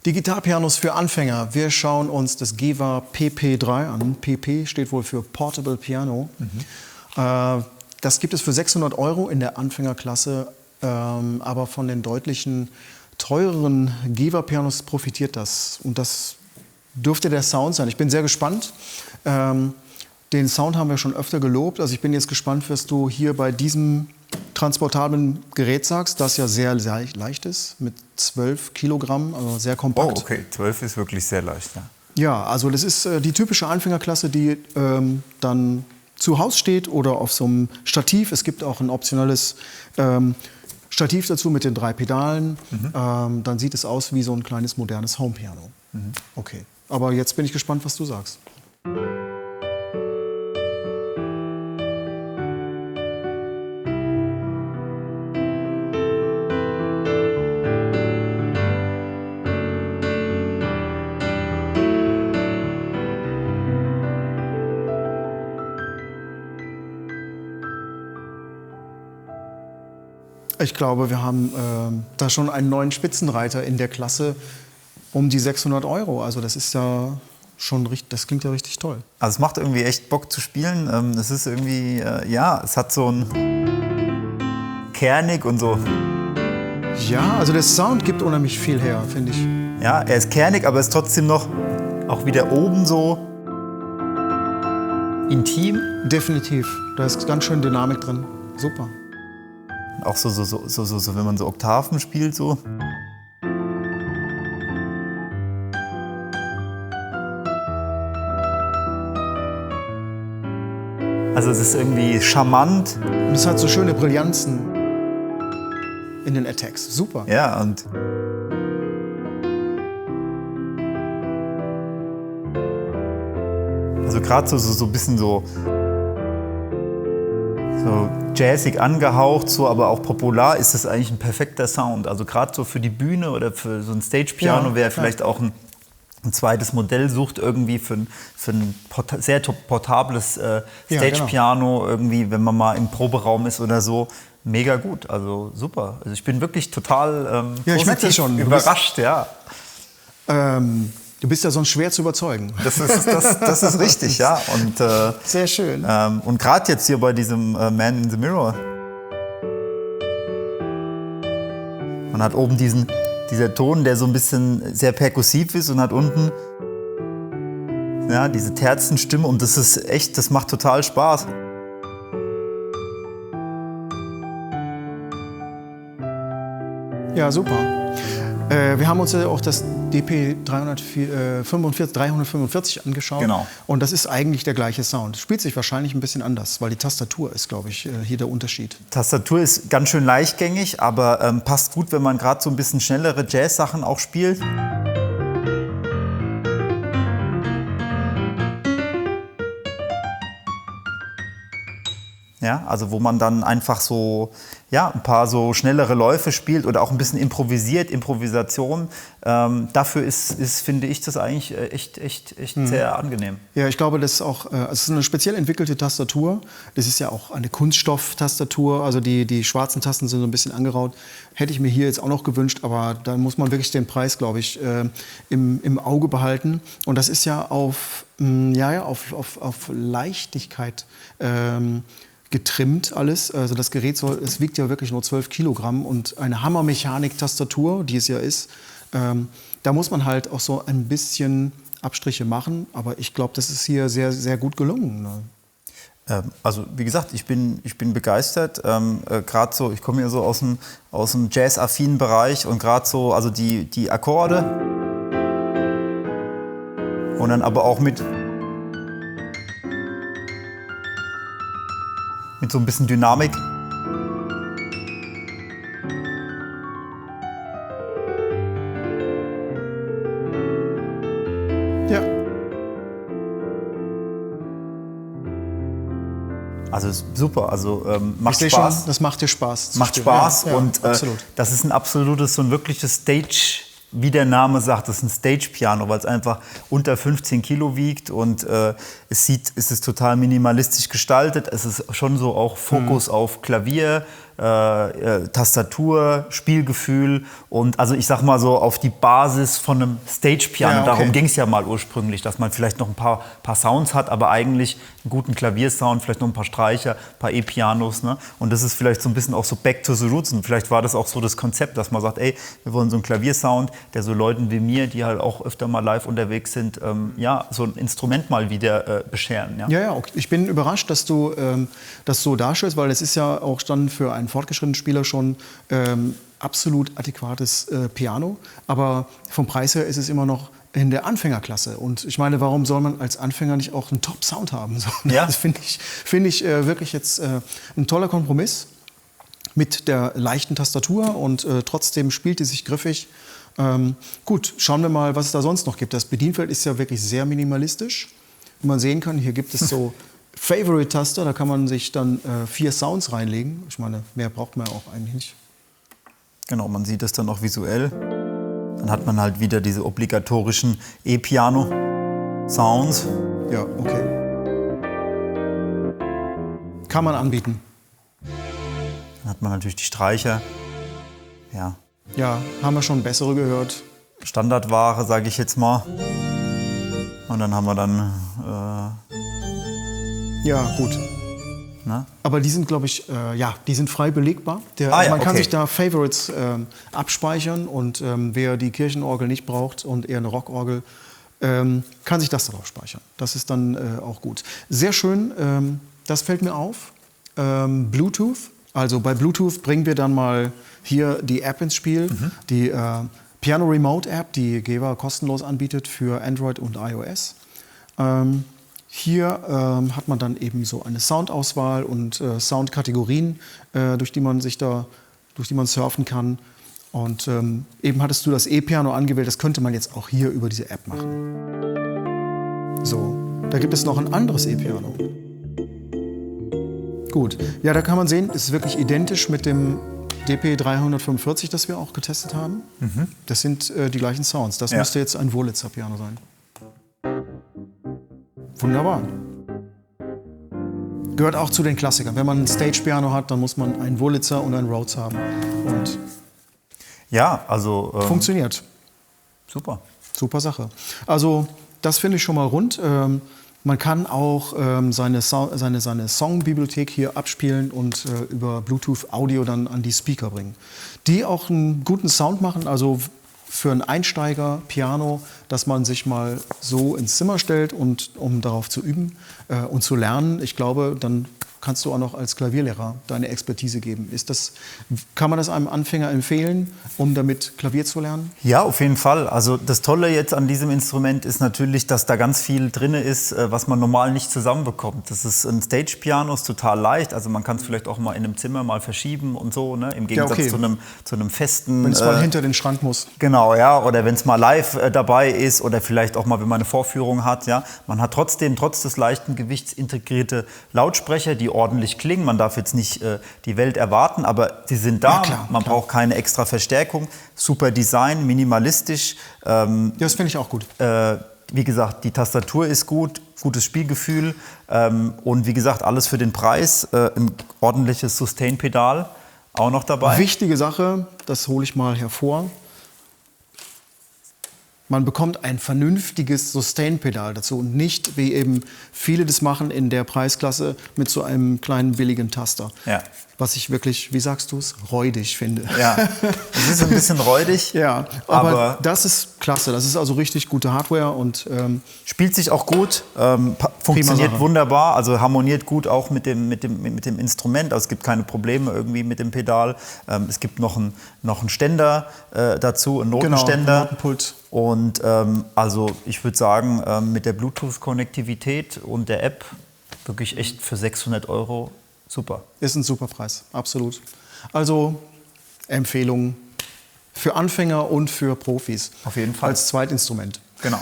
Digitalpianos für Anfänger. Wir schauen uns das Geva PP3 an. PP steht wohl für Portable Piano. Das gibt es für 600 € in der Anfängerklasse, aber von den deutlichen teureren Geva-Pianos profitiert das. Und das dürfte der Sound sein. Ich bin sehr gespannt. Den Sound haben wir schon öfter gelobt. Also ich bin jetzt gespannt, was du hier bei diesem transportablen Gerät sagst, das ja sehr leicht ist, mit 12 Kilogramm, also sehr kompakt. Oh, okay, 12 ist wirklich sehr leicht, ja. Ja, also das ist die typische Anfängerklasse, die dann zu Hause steht oder auf so einem Stativ. Es gibt auch ein optionales Stativ dazu mit den 3 Pedalen. Dann sieht es aus wie so ein kleines modernes Homepiano. Okay, aber jetzt bin ich gespannt, was du sagst. Ich glaube, wir haben da schon einen neuen Spitzenreiter in der Klasse um die 600 €. Also das ist ja schon richtig, das klingt ja richtig toll. Also es macht irgendwie echt Bock zu spielen. Es ist irgendwie, ja, es hat so ein kernig und so. Ja, also der Sound gibt unheimlich viel her, finde ich. Ja, er ist kernig, aber ist trotzdem noch auch wieder oben so intim. Definitiv, da ist ganz schön Dynamik drin. Super. Auch so, wenn man so Oktaven spielt, so. Also es ist irgendwie charmant. Und es hat so schöne Brillanzen in den Attacks. Super. Ja, und also gerade so ein bisschen so jazzig angehaucht, so, aber auch popular ist das eigentlich ein perfekter Sound. Also gerade so für die Bühne oder für so ein Stage-Piano, Ja, wer vielleicht auch ein zweites Modell sucht, irgendwie für ein sehr portables Stage-Piano, irgendwie, wenn man mal im Proberaum ist oder so. Mega gut, also super. Also ich bin wirklich total ich merke das schon. Überrascht, ja. Du bist ja sonst schwer zu überzeugen. Das ist richtig, ja. Und, sehr schön. Und gerade jetzt hier bei diesem Man in the Mirror. Man hat oben dieser Ton, der so ein bisschen sehr perkussiv ist und hat unten ja, diese Terzenstimme. Und das ist echt, das macht total Spaß. Ja, super. Wir haben uns ja auch das DP 345 angeschaut. Genau. Und das ist eigentlich der gleiche Sound. Spielt sich wahrscheinlich ein bisschen anders, weil die Tastatur ist, glaube ich, hier der Unterschied. Tastatur ist ganz schön leichtgängig, aber passt gut, wenn man gerade so ein bisschen schnellere Jazz-Sachen auch spielt. Ja, also wo man dann einfach so ein paar so schnellere Läufe spielt oder auch ein bisschen improvisiert, Improvisation. Dafür finde ich das eigentlich echt sehr angenehm. Ja, ich glaube, das ist auch es ist eine speziell entwickelte Tastatur. Das ist ja auch eine Kunststofftastatur. Also die schwarzen Tasten sind so ein bisschen angeraut. Hätte ich mir hier jetzt auch noch gewünscht, aber da muss man wirklich den Preis, glaube ich, im Auge behalten. Und das ist ja auf Leichtigkeit getrimmt alles. Also das Gerät es wiegt ja wirklich nur 12 Kilogramm und eine Hammermechanik-Tastatur, die es ja ist, da muss man halt auch so ein bisschen Abstriche machen. Aber ich glaube, das ist hier sehr, sehr gut gelungen. Ne? Also wie gesagt, ich bin begeistert. Gerade so, ich komme ja so aus dem Jazz-affinen Bereich und gerade so, also die Akkorde und dann aber auch mit so ein bisschen Dynamik. Ja. Also super, also macht Spaß. Schon, das macht dir Spaß. Macht Spaß ja, und das ist ein absolutes, so ein wirkliches Stage, wie der Name sagt, das ist ein Stage-Piano, weil es einfach unter 15 Kilo wiegt und es ist total minimalistisch gestaltet. Es ist schon so auch Fokus auf Klavier, Tastatur, Spielgefühl und also ich sag mal so auf die Basis von einem Stage-Piano. Ja, okay. Darum ging es ja mal ursprünglich, dass man vielleicht noch ein paar Sounds hat, aber eigentlich einen guten Klaviersound, vielleicht noch ein paar Streicher, ein paar E-Pianos. Ne? Und das ist vielleicht so ein bisschen auch so back to the roots. Und vielleicht war das auch so das Konzept, dass man sagt, ey, wir wollen so einen Klaviersound, der so Leuten wie mir, die halt auch öfter mal live unterwegs sind, ja, so ein Instrument mal wieder bescheren. Ja, okay. Ich bin überrascht, dass du das so darstellst, weil es ist ja auch dann für einen fortgeschrittenen Spieler schon absolut adäquates Piano. Aber vom Preis her ist es immer noch in der Anfängerklasse. Und ich meine, warum soll man als Anfänger nicht auch einen Top-Sound haben? So, Ja. Das finde ich wirklich jetzt ein toller Kompromiss mit der leichten Tastatur und trotzdem spielt die sich griffig. Gut, schauen wir mal, was es da sonst noch gibt. Das Bedienfeld ist ja wirklich sehr minimalistisch. Wie man sehen kann, hier gibt es so Favorite-Taster, da kann man sich dann 4 Sounds reinlegen. Ich meine, mehr braucht man ja auch eigentlich nicht. Genau, man sieht das dann auch visuell. Dann hat man halt wieder diese obligatorischen E-Piano-Sounds. Ja, okay. Kann man anbieten. Dann hat man natürlich die Streicher. Ja, Ja, haben wir schon bessere gehört. Standardware, sage ich jetzt mal. Und dann haben wir dann, Ja, gut. ne? Aber die sind, glaube ich, die sind frei belegbar. Ja, man kann okay. sich da Favorites abspeichern und wer die Kirchenorgel nicht braucht und eher eine Rockorgel, kann sich das darauf speichern. Das ist dann auch gut. Sehr schön, das fällt mir auf. Bluetooth. Also bei Bluetooth bringen wir dann mal hier die App ins Spiel. Die Piano Remote App, die Geva kostenlos anbietet für Android und iOS. Hier hat man dann eben so eine Soundauswahl und Soundkategorien, durch die man surfen kann. Und eben hattest du das E-Piano angewählt, das könnte man jetzt auch hier über diese App machen. So, da gibt es noch ein anderes E-Piano. Gut, ja, da kann man sehen, es ist wirklich identisch mit dem DP 345, das wir auch getestet haben. Das sind die gleichen Sounds. Das müsste jetzt ein Wurlitzer-Piano sein. Wunderbar. Gehört auch zu den Klassikern. Wenn man ein Stage-Piano hat, dann muss man einen Wurlitzer und einen Rhodes haben. Und Ja, also funktioniert. super. Super Sache. Also das finde ich schon mal rund. Man kann auch seine Songbibliothek hier abspielen und über Bluetooth Audio dann an die Speaker bringen. Die auch einen guten Sound machen, also für einen Einsteiger Piano, dass man sich mal so ins Zimmer stellt und um darauf zu üben und zu lernen. Ich glaube, dann kannst du auch noch als Klavierlehrer deine Expertise geben. Kann man das einem Anfänger empfehlen, um damit Klavier zu lernen? Ja, auf jeden Fall. Also das Tolle jetzt an diesem Instrument ist natürlich, dass da ganz viel drin ist, was man normal nicht zusammenbekommt. Das ist ein Stage-Piano, ist total leicht. Also man kann es vielleicht auch mal in einem Zimmer mal verschieben und so, ne? Im Gegensatz zu einem festen... Wenn es mal hinter den Schrank muss. Genau, ja. Oder wenn es mal live dabei ist oder vielleicht auch mal, wenn man eine Vorführung hat. Ja. Man hat trotzdem, trotz des leichten Gewichts, integrierte Lautsprecher, die ordentlich klingen. Man darf jetzt nicht die Welt erwarten, aber sie sind da. Ja, klar, man braucht keine extra Verstärkung. Super Design, minimalistisch. Ja, das finde ich auch gut. Wie gesagt, die Tastatur ist gut, gutes Spielgefühl und wie gesagt, alles für den Preis. Ein ordentliches Sustain-Pedal auch noch dabei. Wichtige Sache, das hole ich mal hervor. Man bekommt ein vernünftiges Sustain-Pedal dazu und nicht, wie eben viele das machen in der Preisklasse, mit so einem kleinen billigen Taster. Ja. Was ich wirklich, wie sagst du es, räudig finde. Ja, es ist ein bisschen räudig. Ja, aber das ist klasse. Das ist also richtig gute Hardware und spielt sich auch gut, funktioniert wunderbar, also harmoniert gut auch mit dem Instrument. Also es gibt keine Probleme irgendwie mit dem Pedal. Es gibt noch einen Ständer dazu, einen Notenständer. Genau, ein Notenpult. Und also ich würde sagen, mit der Bluetooth-Konnektivität und der App wirklich echt für 600 € super. Ist ein super Preis, absolut. Also Empfehlung für Anfänger und für Profis. Auf jeden Fall. Als Zweitinstrument. Genau.